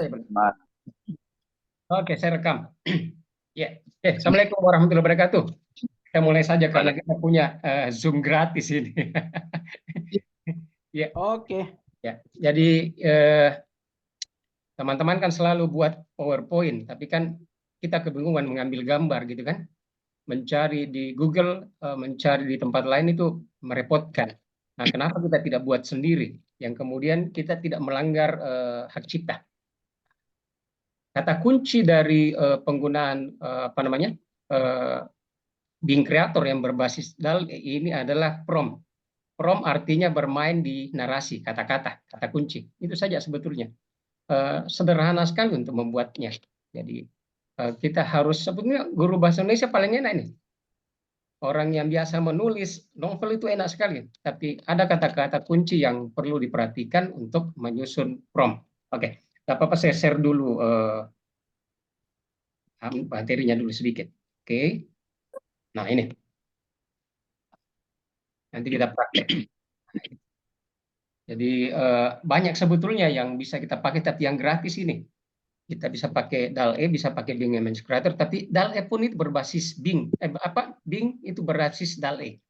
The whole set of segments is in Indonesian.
Mas. Oke, saya rekam. Ya, Assalamualaikum warahmatullahi wabarakatuh. Kita mulai saja karena kita punya Zoom gratis ini. Ya, Oke. ya. Jadi teman-teman kan selalu buat PowerPoint, tapi kan kita kebingungan mengambil gambar gitu kan. Mencari di Google, mencari di tempat lain itu merepotkan. Nah, kenapa kita tidak buat sendiri? Yang kemudian kita tidak melanggar hak cipta. Kata kunci dari penggunaan Bing Creator yang berbasis DAL ini adalah prompt. Prompt artinya bermain di narasi, kata-kata, kata kunci. Itu saja sebetulnya. Sederhana sekali untuk membuatnya. Jadi kita harus, sebetulnya guru bahasa Indonesia paling enak ini. Orang yang biasa menulis novel itu enak sekali, tapi ada kata-kata kunci yang perlu diperhatikan untuk menyusun prompt. Oke, tak apa-apa saya share dulu materinya dulu sedikit. Oke, nah ini nanti kita praktek. Jadi banyak sebetulnya yang bisa kita pakai, tapi yang gratis ini kita bisa pakai DAL-E, bisa pakai Bing Image Creator, tapi DAL-E pun itu berbasis Bing. Bing itu berbasis DAL-E.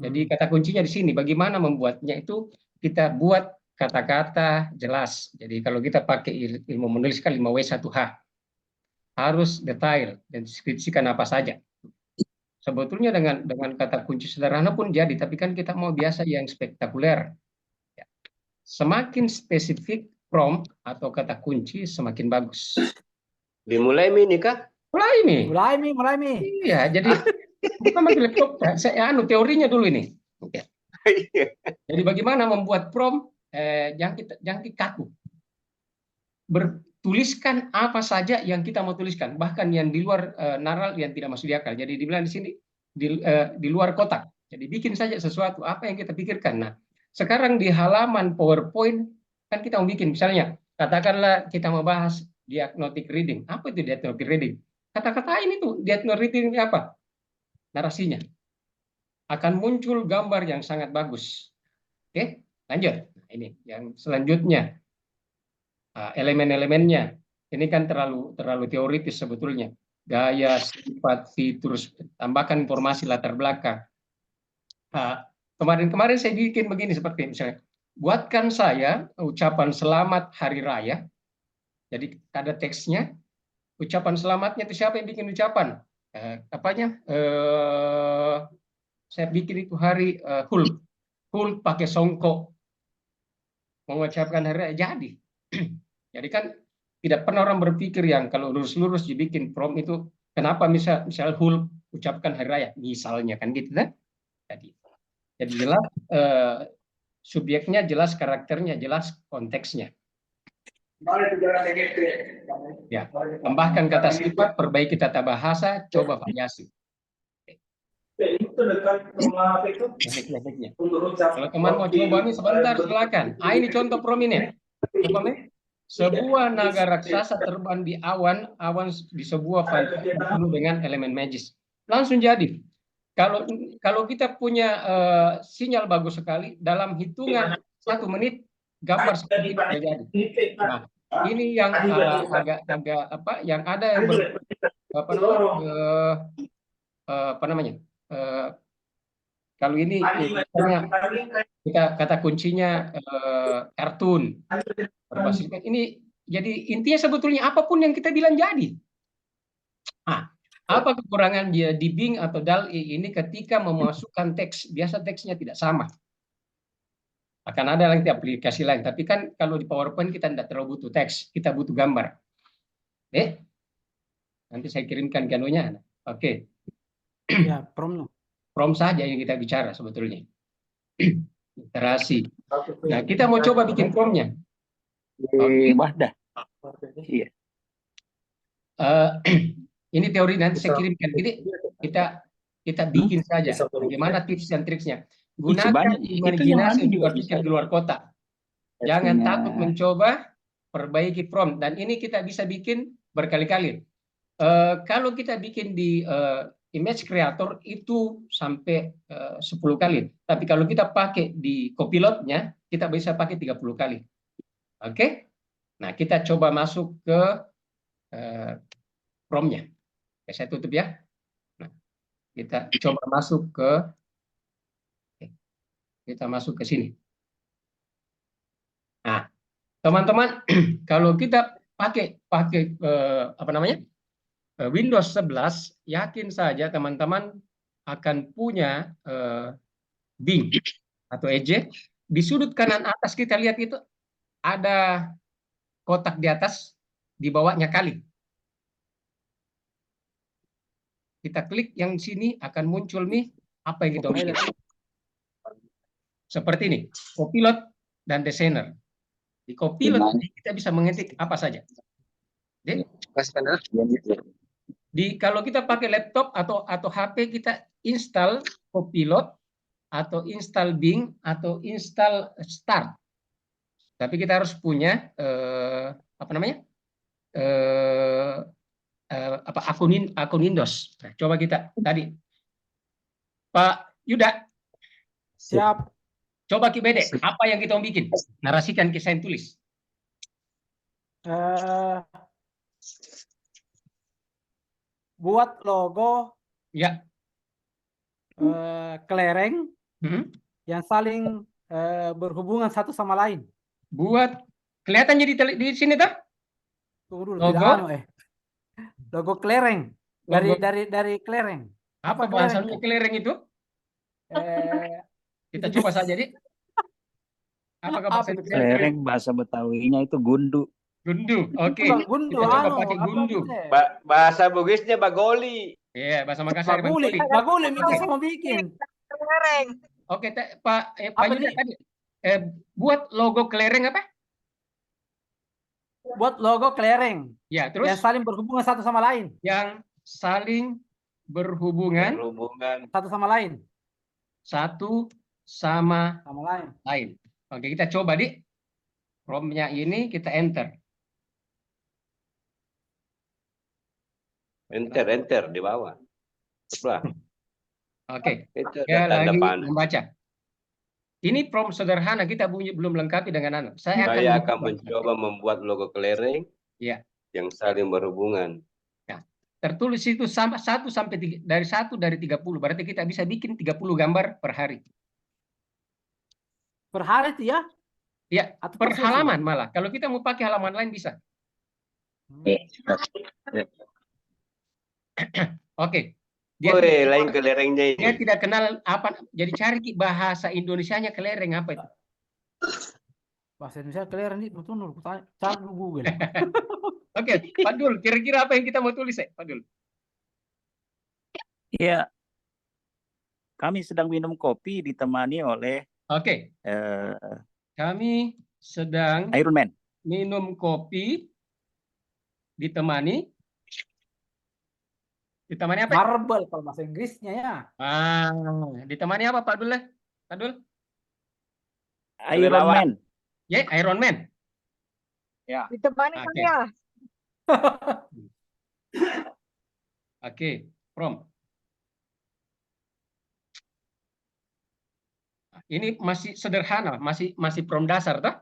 Jadi kata kuncinya di sini, bagaimana membuatnya itu kita buat kata-kata jelas. Jadi kalau kita pakai ilmu menuliskan 5W1H, harus detail dan deskripsikan apa saja. Sebetulnya dengan kata kunci sederhana pun jadi, tapi kan kita mau biasa yang spektakuler. Semakin spesifik prompt atau kata kunci, semakin bagus. Dimulai ini kah? Mulai nih. Iya, jadi bukan pakai laptop. Saya teorinya dulu ini. Oke. Jadi bagaimana membuat prompt yang kaku. Bertuliskan apa saja yang kita mau tuliskan, bahkan yang di luar naral yang tidak masuk di akal. Jadi dibilang di sini di luar kotak. Jadi bikin saja sesuatu apa yang kita pikirkan. Nah, sekarang di halaman PowerPoint kan kita mau bikin, misalnya katakanlah kita mau bahas diagnostic reading. Apa itu diagnostic reading? Kata-kata ini tuh diagnostic reading ini apa? Narasinya. Akan muncul gambar yang sangat bagus. Oke, lanjut. Nah, ini yang selanjutnya. Elemen-elemennya. Ini kan terlalu teoritis sebetulnya. Gaya, sifat, fitur, tambahkan informasi latar belakang. Kemarin saya bikin begini seperti misalnya, buatkan saya ucapan selamat hari raya. Jadi ada teksnya, ucapan selamatnya itu siapa yang bikin ucapan? Saya bikin itu hari Hul pakai songkok mengucapkan hari raya, jadi. Jadi kan tidak pernah orang berpikir yang kalau lurus-lurus dibikin prompt itu, kenapa misal Hul ucapkan hari raya, misalnya kan gitu kan? Jadi jelas subjeknya, jelas karakternya, jelas konteksnya. Ya, tambahkan kata sifat, perbaiki tata bahasa, coba variasi. Teknik-tekniknya. Kalau teman mau coba nih sebentar silakan. Ini contoh prominent. Coba nih. Sebuah naga raksasa terbang di awan di sebuah fantasi penuh dengan elemen magis. Langsung jadi. Kalau kita punya sinyal bagus sekali, dalam hitungan 1 menit gambar seperti itu jadi. Nah, ini yang agak yang ada yang kalau ini kita kata kuncinya kartun berbasis ini. Jadi intinya sebetulnya apapun yang kita bilang jadi. Apa kekurangan dia di Bing atau DAL-E ini ketika memasukkan teks? Biasa teksnya tidak sama. Akan ada nanti aplikasi lain. Tapi kan kalau di PowerPoint kita tidak terlalu butuh teks, kita butuh gambar. Nanti saya kirimkan kanunya. Oke. Ya, prompt saja yang kita bicara sebetulnya. Literasi. Nah, kita mau coba bikin prompt-nya. Wadah. Iya. Ini teori, nanti saya kirimkan. Jadi kita bikin saja. Bagaimana tips dan triksnya? Gunakan imajinasi juga pikir di luar kotak. Jangan takut mencoba, perbaiki prompt. Dan ini kita bisa bikin berkali-kali. Kalau kita bikin di Image Creator itu sampai 10 kali. Tapi kalau kita pakai di Copilot-nya, kita bisa pakai 30 kali. Oke? Nah, kita coba masuk ke Chrome-nya. Oke, saya tutup ya. Nah, kita coba masuk ke sini. Nah, teman-teman, kalau kita pakai apa namanya? Windows 11, yakin saja teman-teman akan punya Bing atau Edge. Di sudut kanan atas kita lihat itu ada kotak di atas, di bawahnya kali. Kita klik yang sini akan muncul nih apa yang kita bikin. Seperti ini, Copilot dan Designer. Di Copilot ini kita bisa mengetik apa saja. Kalau kita pakai laptop atau HP, kita install Copilot atau install Bing atau install Start. Tapi kita harus punya apa namanya? Akun Windows. Nah, coba kita tadi, Pak Yuda. Siap. Coba Ki Bede, apa yang kita mau bikin? Narasikan kisah yang tulis. Buat logo Ya. kelereng Hmm. yang saling berhubungan satu sama lain. Buat kelihatannya di sini tuh? Tunggu dulu, Logo? tidak logo kelereng. Logo. Dari kelereng. Apa bahasanya kelereng itu? Kita coba saja, Dik. Apakah bahasa kelereng? Bahasa Betawinya itu gundu. Gundu, oke. Gundu, Kita coba pakai gundu. Bahasa Bugisnya bagoli. Iya, bahasa Makassar baguli. Baguli itu sama bikin. Kelereng. Oke, Pak Yuda tadi. Buat logo kelereng apa? Buat logo kelereng. Ya, terus yang saling berhubungan satu sama lain. Yang saling berhubungan satu sama lain. Satu sama lain. Oke, kita coba di Chrome-nya ini, kita enter. Enter di bawah. Sebelah. Oke. Itu Ya, tanda lagi panah. membaca. Ini prompt sederhana, kita belum lengkapi dengan Saya akan mencoba membuat logo kelereng yang saling berhubungan. Ya. Tertulis itu sama 1 sampai 3, dari 30. Berarti kita bisa bikin 30 gambar per hari. Per hari itu ya? Ya, per halaman malah. Kalau kita mau pakai halaman lain bisa. Oke. Lain kelerengnya ini. Dia tidak kenal apa. Jadi cari bahasa Indonesianya kelereng apa itu? Bahasa Indonesia kelereng itu betul. Cari Google. Oke, Pak Dul, kira-kira apa yang kita mau tulis, Pak Dul? Iya. Kami sedang minum kopi ditemani oleh kami sedang Iron Man. Minum kopi ditemani apa? Marble kalau bahasa Inggrisnya ya. Ditemani apa Pak Dul? Pak Dul? Iron Man. Ya, Iron Man. Ya. Ditemani saya. Oke, prompt. Ini masih sederhana, masih prompt dasar, toh?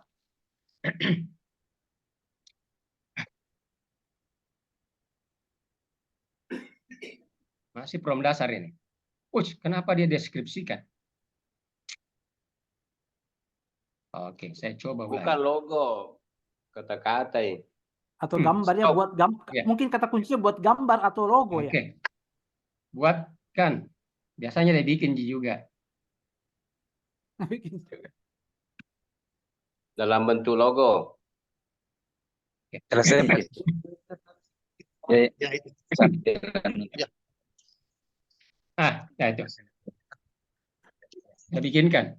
Masih prompt dasar ini. Kenapa dia deskripsikan? Oke, saya coba ulangi. Bukan logo, kata-kata ini. Atau gambar ya, buat gambar. Mungkin kata kuncinya buat gambar atau logo ya. Oke. Buatkan. Biasanya dia bikin juga. Dalam bentuk logo. Selesai. Ya itu. Saya bikinkan.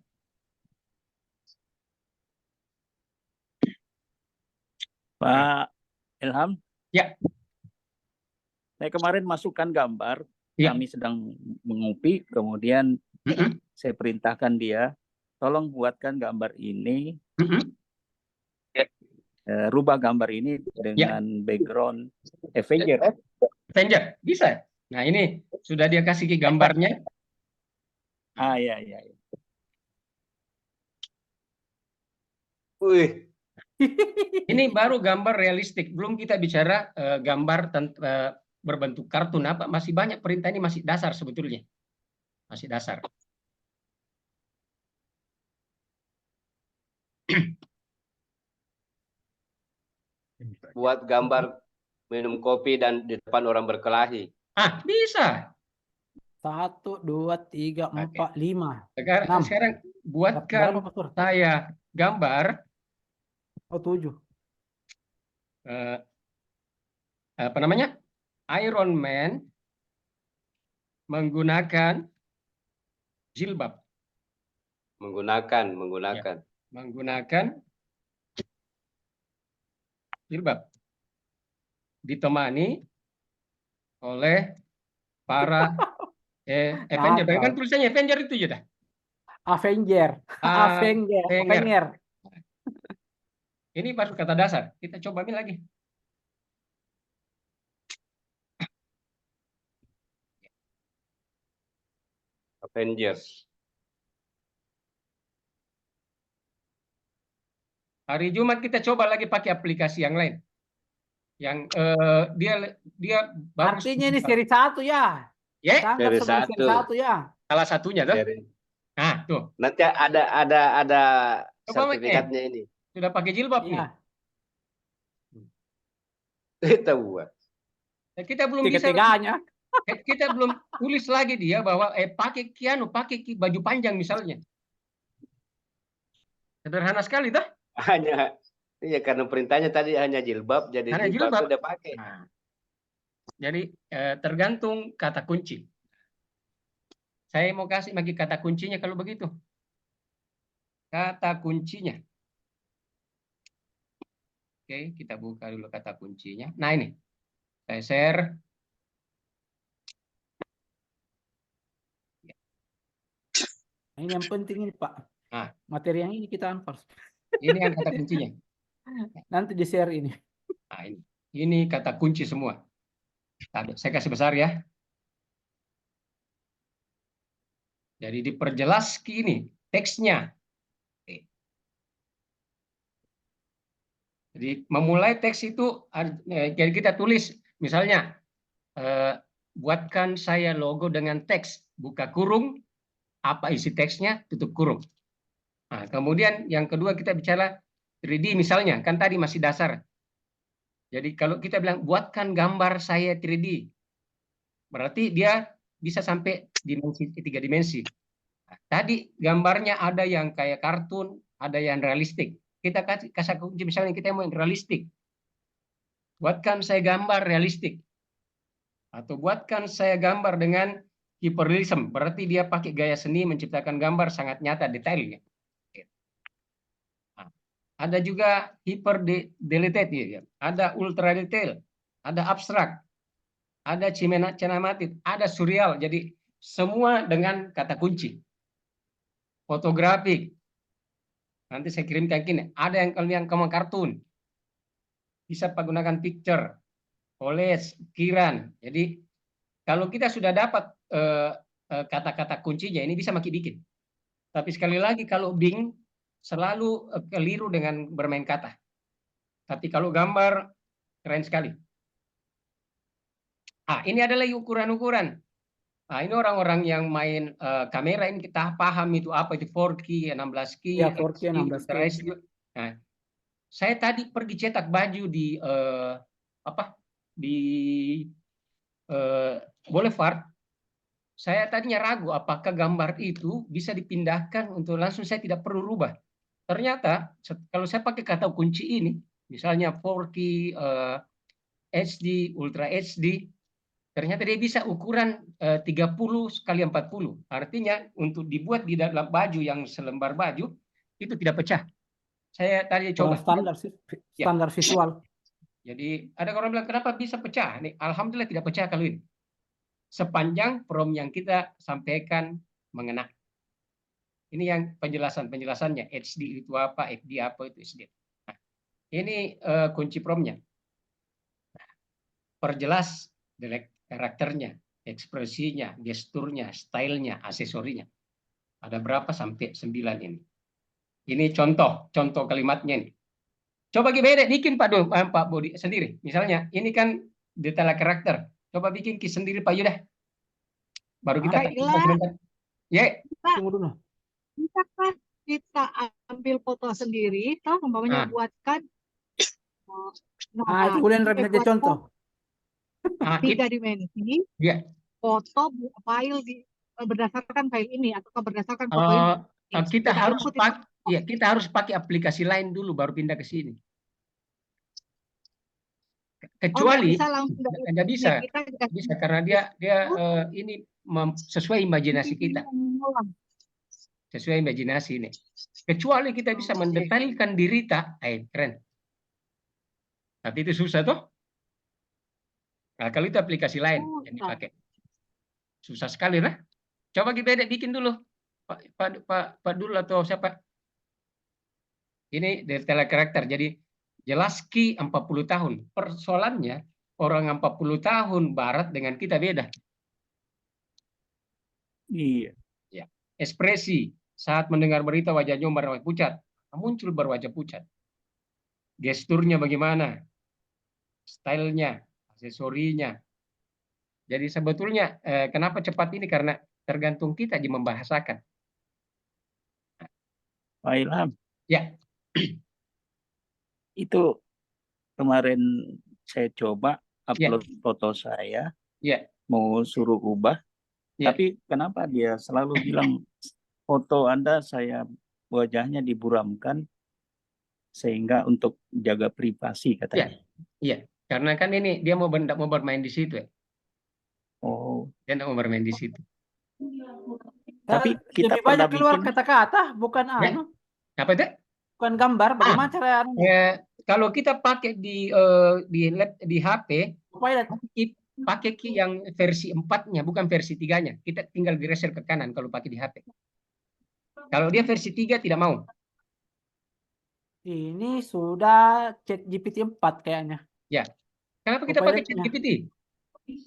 Pak Ilham. Ya. Saya kemarin masukkan gambar. Kami sedang mengopi, kemudian saya perintahkan dia, tolong buatkan gambar ini, rubah gambar ini dengan background Avenger. Avenger, bisa. Nah ini sudah dia kasih ke gambarnya. Iya. Wih, Ini baru gambar realistik, belum kita bicara gambar berbentuk kartun apa, masih banyak perintah ini masih dasar sebetulnya. Masih dasar. Buat gambar minum kopi dan di depan orang berkelahi. Ah, bisa. 1, 2, 3, 4, 5. Sekarang buatkan saya gambar. Oh, 7. Apa namanya? Iron Man menggunakan jilbab. Menggunakan. Ya, menggunakan jilbab. Ditemani oleh para Avenger. Kan tulisannya Avenger itu ya dah. Avenger. Avenger. Ini baru kata dasar. Kita coba ambil lagi. Avengers. Hari Jumat kita coba lagi pakai aplikasi yang lain. Yang dia bagus. Artinya ini seri 1 ya. Ya, seri 1 ya. Salah satunya tuh. Nah, tuh. Nanti ada sertifikatnya ini. Sudah pakai jilbab nih. Kita buat. Kita belum bisa. Kita belum tulis lagi dia bahwa pakai baju panjang misalnya. Sederhana sekali dah. Iya, karena perintahnya tadi hanya jilbab, jadi jilbab sudah pakai. Nah, jadi tergantung kata kunci. Saya mau kasih lagi kata kuncinya kalau begitu. Kata kuncinya. Oke, kita buka dulu kata kuncinya. Nah ini, saya share. Ini yang penting ini Pak. Nah, materi yang ini kita anpar. Ini yang kata kuncinya. Nanti di share ini. Nah, ini kata kunci semua. Saya kasih besar ya. Jadi diperjelas gini teksnya. Jadi memulai teks itu, jadi kita tulis misalnya, buatkan saya logo dengan teks, buka kurung, apa isi teksnya, tutup kurung. Nah, kemudian yang kedua kita bicara 3D misalnya, kan tadi masih dasar. Jadi kalau kita bilang buatkan gambar saya 3D, berarti dia bisa sampai dimensi 3 dimensi. Nah, tadi gambarnya ada yang kayak kartun, ada yang realistik. Kita kasih kunci misalnya kita mau realistik. Buatkan saya gambar realistik. Atau buatkan saya gambar dengan hyperrealism. Berarti dia pakai gaya seni menciptakan gambar sangat nyata detailnya. Nah, ada juga hyper detailed ya. Ada ultra detail, ada abstrak, ada cinematic, ada surreal. Jadi semua dengan kata kunci. Fotografik. Nanti saya kirimkan gini. Ada yang kamu kartun. Bisa menggunakan picture, collage, ukiran. Jadi kalau kita sudah dapat kata-kata kuncinya, ini bisa makin bikin. Tapi sekali lagi kalau Bing selalu keliru dengan bermain kata. Tapi kalau gambar keren sekali. Ini ada lagi ukuran-ukuran. Nah, ini orang-orang yang main kamera ini kita paham itu apa itu 4K, 16K, ya, 4K, 16K. Nah, saya tadi pergi cetak baju di Boulevard. Saya tadinya ragu apakah gambar itu bisa dipindahkan untuk langsung saya tidak perlu rubah. Ternyata kalau saya pakai kata kunci ini, misalnya 4K, HD, Ultra HD, ternyata dia bisa ukuran 30 kali 40. Artinya untuk dibuat di dalam baju yang selembar baju itu tidak pecah. Saya tadi coba. Standar visual. Jadi ada orang bilang kenapa bisa pecah? Nih, alhamdulillah tidak pecah kalau ini. Sepanjang prom yang kita sampaikan mengena. Ini yang penjelasannya. HD itu apa, FD apa itu SD. Nah, ini kunci promnya. Perjelas karakternya, ekspresinya, gesturnya, stylenya, aksesorinya. Ada berapa sampai 9 ini. Ini contoh kalimatnya nih. Coba kita bikin Pak Budi sendiri. Misalnya, ini kan detail karakter. Coba bikin sendiri Pak Yuda. Baru kita sebentar. Ya. Tunggu dulu. Bisa kan kita ambil foto sendiri, toh umpamanya buatkan. Itu kemudian representasi contoh. 3 dimensi. Ya. Foto file berdasarkan file ini atau berdasarkan foto ini. Kita harus pakai aplikasi lain dulu baru pindah ke sini. Kecuali nggak bisa karena dia ini sesuai imajinasi kita. Sesuai imajinasi ini. Kecuali kita bisa mendetailkan diri keren. Tapi itu susah toh. Nah, kalau itu aplikasi lain yang dipakai. Susah sekali lah. Coba kita bikin dulu. Pak Dul atau siapa? Ini detail karakter. Jadi jelas Ki 40 tahun. Persoalannya orang 40 tahun barat dengan kita beda. Iya. Ya. Ekspresi saat mendengar berita wajahnya berwajah pucat. Muncul berwajah pucat. Gesturnya bagaimana? Stylenya, aksesorinya. Jadi sebetulnya kenapa cepat ini? Karena tergantung kita di membahasakan. Pak Ilham. Ya. Itu kemarin saya coba upload foto saya. Ya. Mau suruh ubah. Ya. Tapi kenapa dia selalu bilang foto Anda saya wajahnya diburamkan sehingga untuk jaga privasi katanya. Iya. Karena kan ini dia mau bermain di situ ya. Oh. Dia mau bermain di situ. Tapi kita lebih banyak keluar kata-kata, bukan apa itu? Bukan gambar. Bagaimana cara? Kalau kita pakai di HP, pakai yang versi 4-nya, bukan versi 3-nya. Kita tinggal geser ke kanan kalau pakai di HP. Kalau dia versi 3 tidak mau. Ini sudah ChatGPT 4 kayaknya. Ya. Kenapa kita pakai ChatGPT?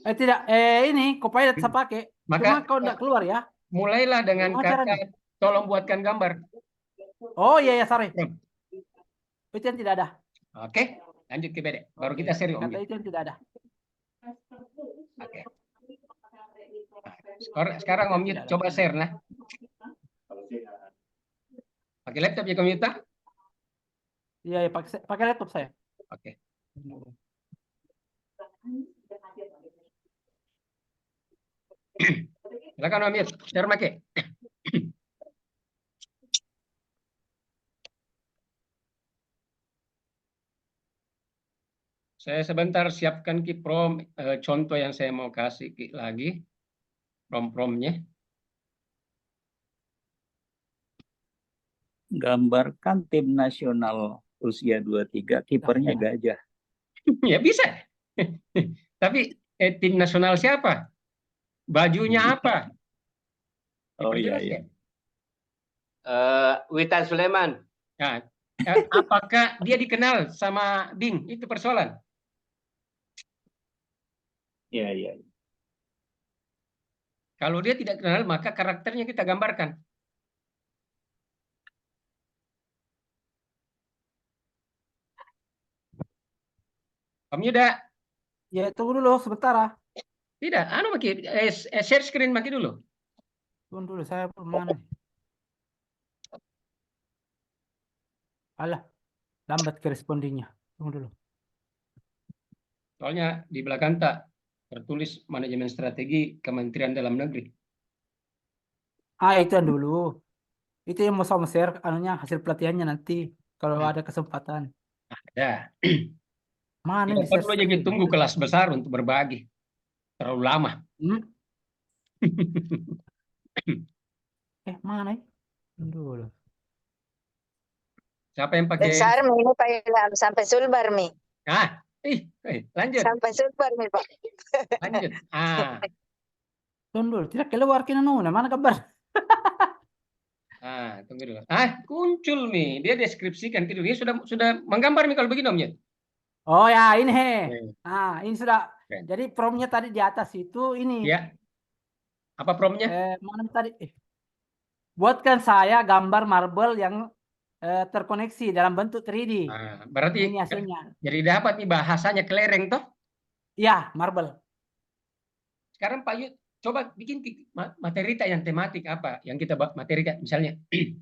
Tidak, ini Copilot saya pakai. Cuma kau tidak keluar ya. Mulailah dengan kata tolong buatkan gambar. Oh iya, sorry. Itu yang tidak ada. Oke, lanjut ke BD. Baru kita share Om. Kata itu yang tidak ada. Oke. Sekarang Om Yud coba share nah. Pakai laptop ya Om Yud? Iya, pakai laptop saya. Oke. Silakan Om Yud, share make. Saya sebentar siapkan Ki contoh yang saya mau kasih Ki lagi. Promnya. Gambarkan tim nasional usia 23, kipernya gajah. Ya bisa. Tapi tim nasional siapa? Bajunya apa? Oh iya. Witan Sulaiman. Nah, apakah dia dikenal sama Bing? Itu persoalan. Iya. Kalau dia tidak kenal, maka karakternya kita gambarkan. Om Yuda. Ya, tunggu dulu sebentar. Tidak, share screen maki dulu. Tunggu dulu, saya mana? Alah, lambat respondinya. Tunggu dulu. Soalnya di belakang tak tertulis manajemen strategi Kementerian Dalam Negeri. Itu yang dulu. Itu yang mau sama share hasil pelatihannya nanti kalau ada kesempatan. Ada. Mana kita perlu aja tunggu kelas besar untuk berbagi. Terlalu lama. Mana? Dulu. Siapa yang pakai? Besar ini Pak Ilham sampai Sulbar Mi. Lanjut. Sampai Sulbar Mi Pak. Lanjut. Tunggu dulu, tidak keluar kena mana kabar? Tunggu dulu. Muncul Mi. Dia deskripsikan gitu. Dia sudah menggambar Mi kalau begini Om ya. Oh ya, ini ini sudah. Jadi promnya tadi di atas itu ini. Ya. Apa promnya? Mana tadi? Buatkan saya gambar marble yang terkoneksi dalam bentuk 3D. Nah, berarti Ini hasilnya. jadi dapat nih bahasanya kelereng toh. Ya, marble. Sekarang Pak Yud coba bikin materi yang tematik apa yang kita materi misalnya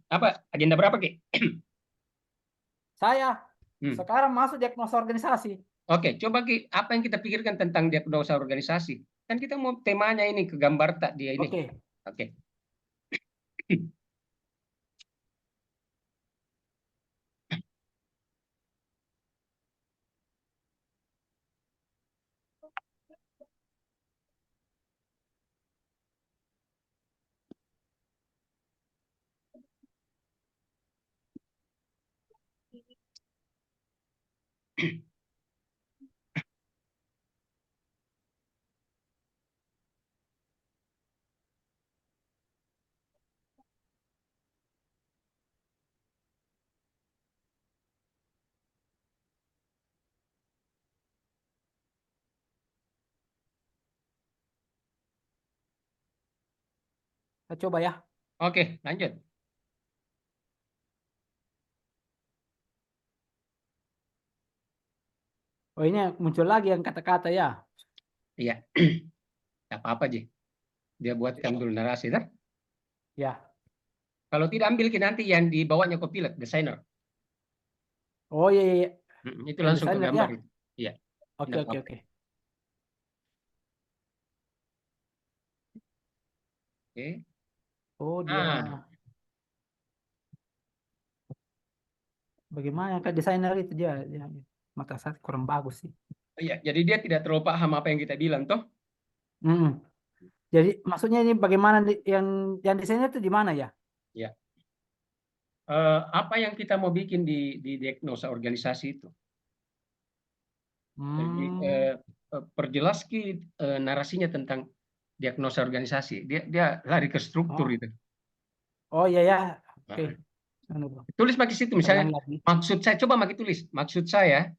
apa agenda berapa Ki? Saya sekarang masuk diagnosa organisasi. Oke, coba Ki, apa yang kita pikirkan tentang diagnosa organisasi? Kan kita mau temanya ini ke gambar tak dia ini. Oke. Kita coba ya. Oke, lanjut. Oh, ini muncul lagi yang kata-kata ya. Iya. Tidak apa-apa, Ji. Dia buatkan dulu narasi, dah. Ya. Kalau tidak ambil nanti yang dibawanya Copilot, designer. Oh iya, iya. Itu langsung ke gambar. Ya? Iya. Oke, oke, oke. Oke. Oh, dia. Bagaimana kan desainer itu dia mata saya kurang bagus sih. Iya, jadi dia tidak terlalu paham apa yang kita bilang, toh. Jadi maksudnya ini bagaimana yang desainnya itu di mana ya? Ya. Apa yang kita mau bikin di diagnosa organisasi itu? Jadi perjelas narasinya tentang diagnosa organisasi. Dia lari ke struktur itu. Oh iya ya. Oke. Tulis pakai situ misalnya. Maksud saya coba pakai tulis. Maksud saya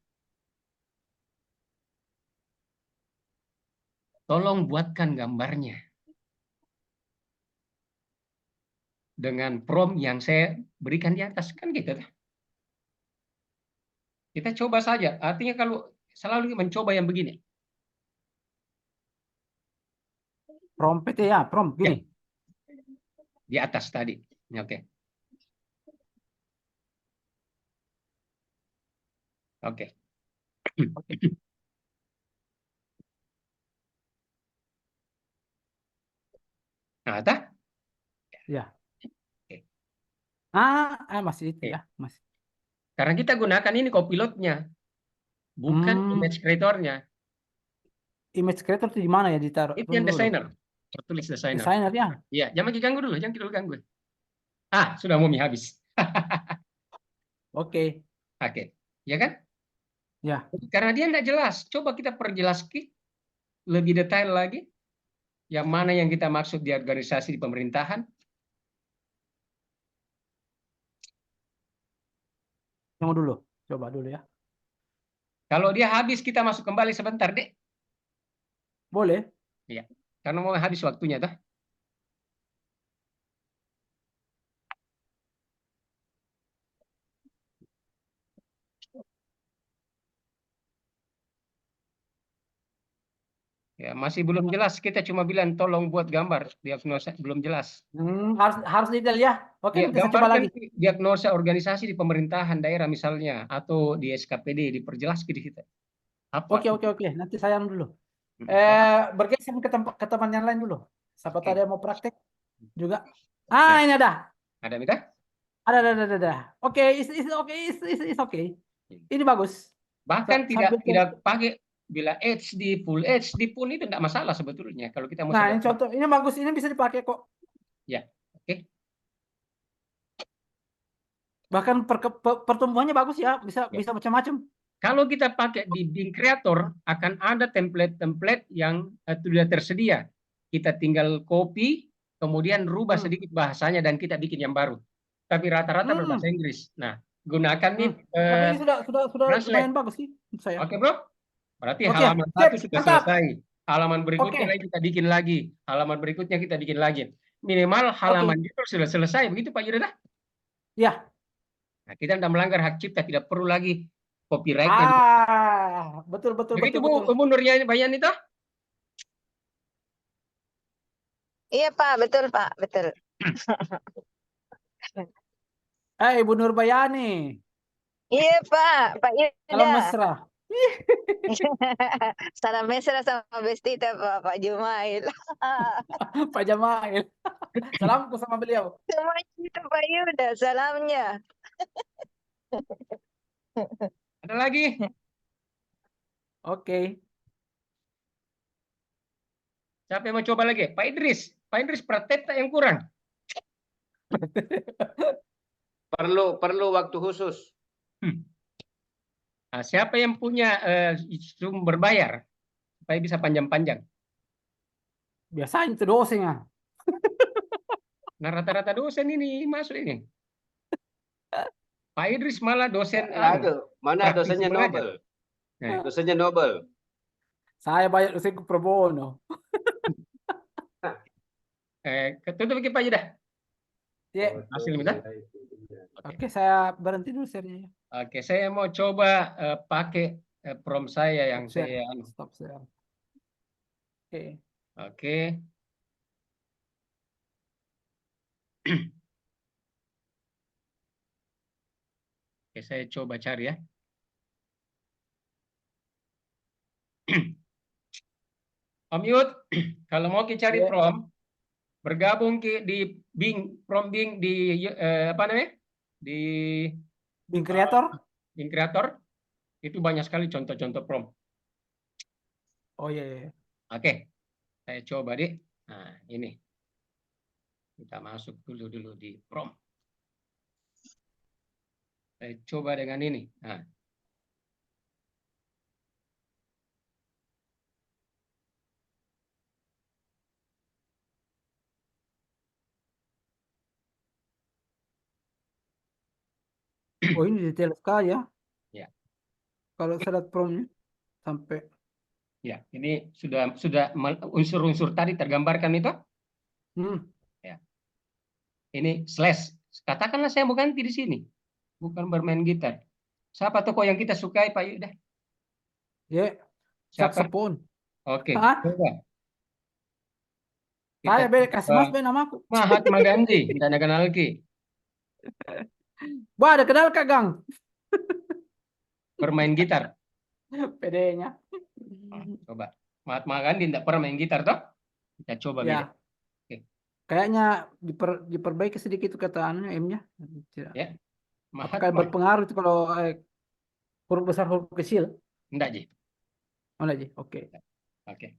tolong buatkan gambarnya dengan prompt yang saya berikan di atas, kan gitu. Kita coba saja. Artinya kalau selalu mencoba yang begini. Prompt itu ya, prompt gini. Ya. Di atas tadi. Oke. Oke. Nah, tak? Ya. Oke. Masih itu ya, masih. Karena kita gunakan ini Copilot-nya, bukan image creator-nya. Image creator itu di mana ya ditaruh? Itu yang desainer. Tertulis desainer. Desainer ya. Iya, jangan diganggu dulu, jangan dulu ganggu. Sudah mau habis. Oke. Oke, ya kan? Ya. Karena dia tidak jelas. Coba kita perjelas lebih detail lagi. Yang mana yang kita maksud di organisasi di pemerintahan. Tunggu dulu, coba dulu ya. Kalau dia habis, kita masuk kembali sebentar, Dek. Boleh. Iya, karena mau habis waktunya, toh. Ya, masih belum jelas. Kita cuma bilang tolong buat gambar. Diagnosa belum jelas. Harus detail ya. Oke, Ya, kita coba lagi. Diagnosa organisasi di pemerintahan daerah misalnya atau di SKPD diperjelas di kita. Apa? Oke. Nanti saya dulu. Bergeser ke teman yang lain dulu. Siapa tahu dia mau praktek juga. Ini ada. Ada, Mita? Ada. Oke, it's okay. Ini bagus. Bahkan tidak pakai bila HD, full HD pun itu tidak masalah sebetulnya kalau kita mau. Nah, ini contoh, ini bagus, ini bisa dipakai kok. Ya, oke. Bahkan pertumbuhannya bagus ya, bisa macam-macam. Kalau kita pakai di Bing Creator akan ada template-template yang sudah tersedia. Kita tinggal copy, kemudian rubah sedikit bahasanya dan kita bikin yang baru. Tapi rata-rata berbahasa Inggris. Nah, gunakan nih. Tapi ini sudah lumayan bagus sih saya. Oke, Bro. Berarti halaman 1 sudah selesai. Halaman berikutnya kita bikin lagi. Halaman berikutnya kita bikin lagi. Minimal halaman itu sudah selesai. Begitu Pak Yudha? Ya. Nah, kita tidak melanggar hak cipta, tidak perlu lagi copyright-nya. Betul betul Begitu betul betul. Bu Nurnya Bayan itu? Iya Pak, betul Pak, betul. Ibu Nurbayani, Iya Pak, Pak salam Yuda. mesra. Salam mesra sama Bestita Pak Jumail. Pak Jamail. Salamku sama beliau. Semuanya itu Pak Yuda, salamnya. Ada lagi? Oke. Siapa yang mau coba lagi? Pak Idris. Pak Idris, praktek tak yang kurang? Perlu waktu khusus. Nah, siapa yang punya sumber bayar supaya bisa panjang-panjang? Biasanya itu dosen ya. Nah, rata-rata dosen ini masuk ini. Pak Idris malah dosen Aduh, mana praktisi dosennya mengajar. Nobel? Nah, Dosennya Nobel. Saya banyak dosenku pro bono. tutup Pak Yuda. Ya. Hasil minta. Oke, saya berhenti dulu share-nya. Oke, saya mau coba pakai prompt saya yang Stop saya share. Stop share. Oke. Oke. Oke, saya coba cari ya. Om Yud, kalau mau kita cari Ya. prompt, bergabung di Bing, prompt Bing di apa namanya? Di Bing Creator. Bing Creator. Itu banyak sekali contoh-contoh prompt. Oh iya, iya. Oke, saya coba deh. Nah, ini. Kita masuk dulu di prompt. Saya coba dengan ini. Nah. Oh ini detail sekali ya. Ya. Kalau saya lihat promnya sampai. Ya, ini sudah unsur-unsur tadi tergambarkan itu. Ya. Ini slash. Katakanlah saya mau ganti di sini. Bukan bermain gitar. Siapa tokoh yang kita sukai, Pak Yuda? Ya. Siapa? Saxophone. Oke. Hah? Coba. Saya kasih mas namaku. Mahatma Gandhi dan kenal Ki. Wah, ada kenal Kak Gang. Bermain gitar. PD-nya. Coba. Mahatma Gandhi tidak pernah main gitar toh? Kita coba Ya. Oke. Kayaknya diperbaiki sedikit kata anunya M-nya. Tidak. Ya. Apakah berpengaruh itu kalau huruf besar huruf kecil? Enggak, Ji. Oh, enggak, Ji. Oke. Oke.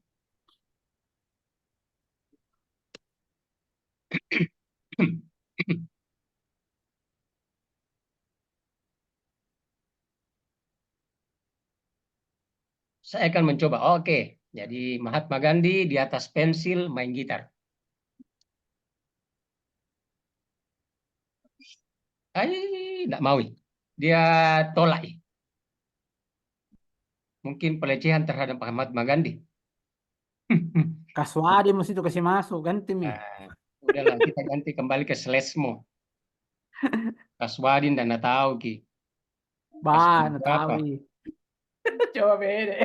Saya akan mencoba. Oke. Jadi Mahatma Gandhi di atas pensil main gitar. Enggak mau. Dia tolak. Mungkin pelecehan terhadap Mahatma Gandhi. Kaswadi mesti itu kasih masuk ganti mi. Udahlah kita ganti kembali ke Slesmo. Kaswadin dan tahu Ki. Bah, tahu. Coba beda.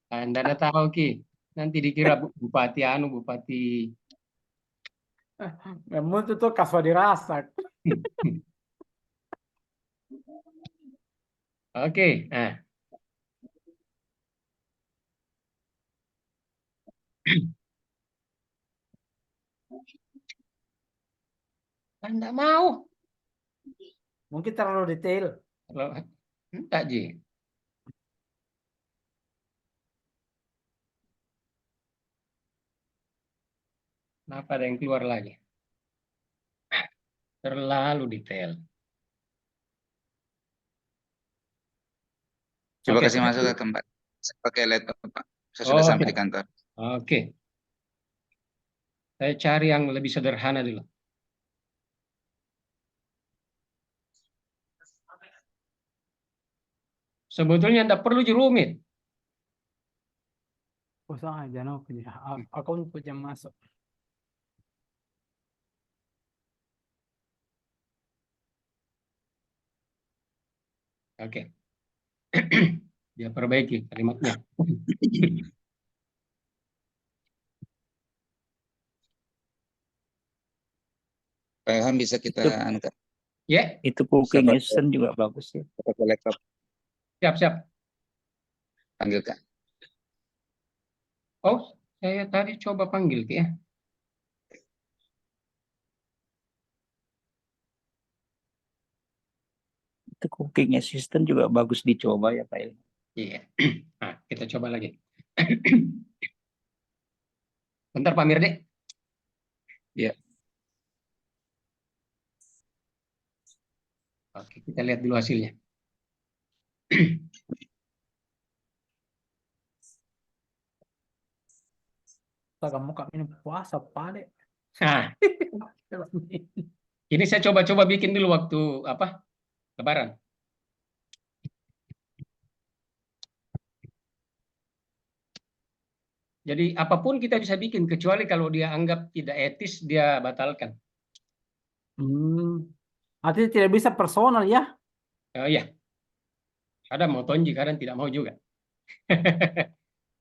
Anda tahu Ki. Nanti dikira bupati bupati. Memang itu tuh Kaswadi Rasak. Oke, nah. Anda mau? Mungkin terlalu detail. Enggak, Ji. Kenapa ada yang keluar lagi? Terlalu detail. Coba kasih masuk ke tempat. Saya pakai laptop, Pak. Saya sudah sampai di kantor. Oke. Saya cari yang lebih sederhana dulu. Sebetulnya tidak perlu rumit. Oh, saya jangan punya akun punya masuk. Oke. Dia perbaiki kalimatnya. Pak Ilham bisa kita Itu- angkat Ya, Itu cooking Siapa? assistant juga bagus ya. pakai laptop, siap. panggil Kak. Oh, saya tadi coba panggil ya. Itu cooking assistant juga bagus dicoba ya Pak Ilham. Iya. Nah, kita coba lagi. Bentar Pak Mirde. Ya. Oke, kita lihat dulu hasilnya. Kamu kami ini puasa, Pak Dek. Nah, ini saya coba-coba bikin dulu waktu apa? Lebaran. Jadi apapun kita bisa bikin kecuali kalau dia anggap tidak etis dia batalkan. Artinya tidak bisa personal ya? Iya. Kadang mau tonji, kadang tidak mau juga.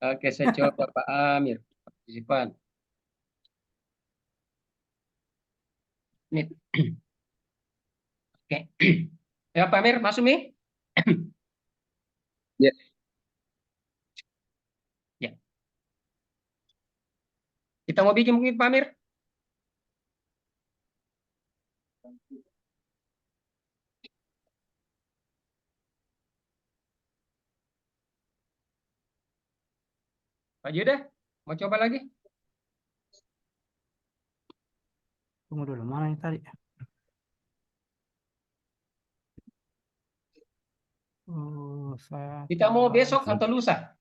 Oke, saya coba Pak Amir, partisipan. Ini. Oke. Ya Pak Amir, masuk nih. Ya. Ya. Kita mau bikin mungkin Pak Amir. Pak Judah, mau coba lagi? Tunggu dulu, mana yang tadi? Kita mau besok atau lusa?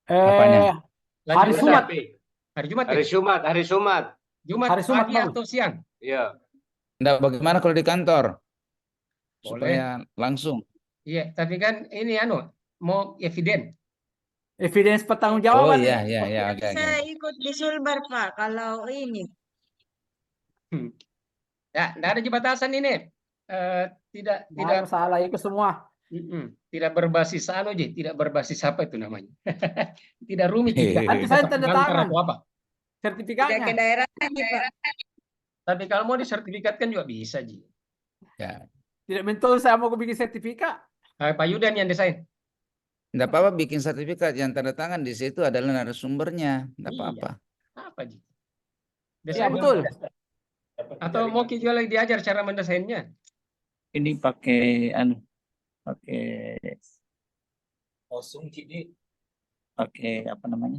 Apanya? Hari Lanjut Jumat. Hari Jumat. Hari Ya? Jumat, hari Jumat. Jumat Hari Jumat pagi bagus. atau siang? Iya. Enggak, bagaimana kalau di kantor? Boleh. Supaya langsung. Iya, tapi kan ini mau eviden. Evidence pertanggungjawaban. Oh iya, oke. Bisa ikut di Sulbar, Pak, kalau ini. Ya, tidak ada batasan ini. Tidak Tidak masalah, ikut semua. tidak berbasis tidak berbasis apa itu namanya. Tidak rumit. Nanti saya tanda tangan. Atau apa. Tidak ke Sertifikatnya. daerah lagi, Pak. Tapi kalau mau disertifikatkan juga bisa, Ji. Ya. Tidak betul saya mau bikin sertifikat. Pak Yudan yang desain. Enggak apa-apa bikin sertifikat, yang tanda tangan di situ adalah narasumbernya. Enggak Iya. apa-apa. Apa, Ji? Ya, betul. Atau mau juga lagi diajar cara mendesainnya? Ini pakai pakai apa namanya?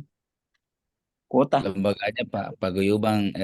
Kuota. Lembaganya Pak Guyubang